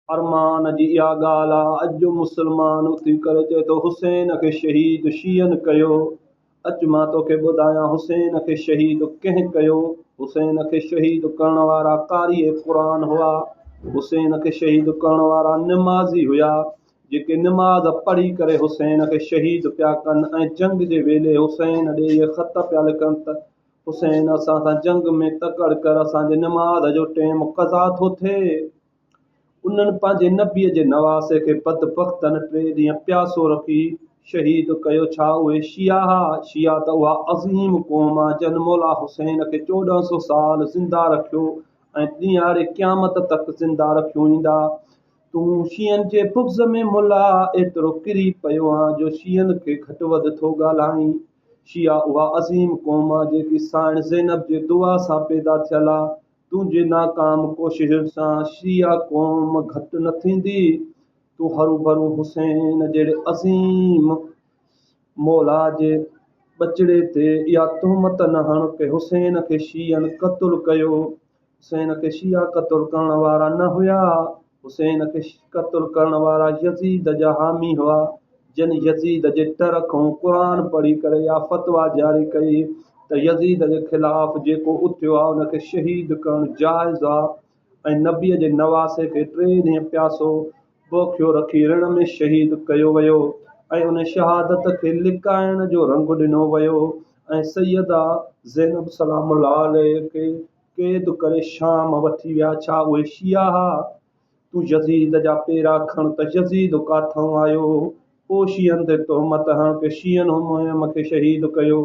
अरमान जी इहा ॻाल्हि आहे। अॼु मुस्लमान उथी करे चए थो हुसैन खे शहीद शीयनि कयो। अचु मां तोखे ॿुधायां हुसैन खे शहीद कंहिं कयो। हुसैन खे शहीद करण वारा कारी क़ुर हुआ। हुसैन खे शहीद करण वारा निमाज़ी हुआ, जेके निमाज़ पढ़ी करे हुसैन खे शहीद पिया कनि। ऐं जंग जे वेले हुसैन ॾे इहे ख़त पिया लिखनि त हुसैन असां सां जंग में तकड़ कर, असांजे निमाज़ जो टाइम क़ज़ा थो थिए। उन्हनि पंहिंजे नबीअ जे नवासे खे बदबख्तनि 3 ॾींहं प्यासो रखी शहीद कयो। छा उहे शिया हुआ? शिया त उहा अज़ीम क़ौम आहे जन मौला हुसैन खे 1400 साल ज़िंदा रखियो ऐं ॾींहाड़े क़यामत तक ज़िंदा रखियो ईंदा। तूं शीयनि जे बुग़्ज़ में मुला एतिरो किरी पियो आहे जो शीयनि खे घटि वधि थो ॻाल्हाईं। शिया उहा अज़ीम क़ौम आहे जेकी साइण ज़ैनब जे दुआ सां पैदा थियल आहे। तुंहिंजे नाकाम कोशिशुनि सां शिया क़ौम घटि न थींदी। तूं हरू भरू हुसैन जहिड़े अज़ीम मौला जे बचिड़े ते इहा तुहमत न हण के हुसैन खे शीयनि क़तलु कयो। हुसैन खे शिया क़तलु करण वारा न हुया। हुसैन खे क़तलु करण वारा यज़ीद जा हामी हुआ, जिन यज़ीद जे डर खां क़ुर पढ़ी करे या फ़तवा जारी कई त यज़ीद जे ख़िलाफ़ जेको उथियो आहे उनखे शहीद करणु जाइज़ आहे। ऐं नबीअ जे नवासे खे 3 ॾींहं प्यासो बोखियो रखी रण में शहीद कयो वियो ऐं उन शहादत खे लिकाइण जो रंग ॾिनो वियो। ऐं सैयदा ज़ैनब सलामुल्लाह अलैह खे क़ैद करे शाम वठी विया। छा उहे शिया हुआ? तूं यज़ीद जा पेरा खण त यज़ीद काथां आयो? पोइ शीयनि ते तुहमत हण के शीयनि हुमायूं खे शहीद कयो।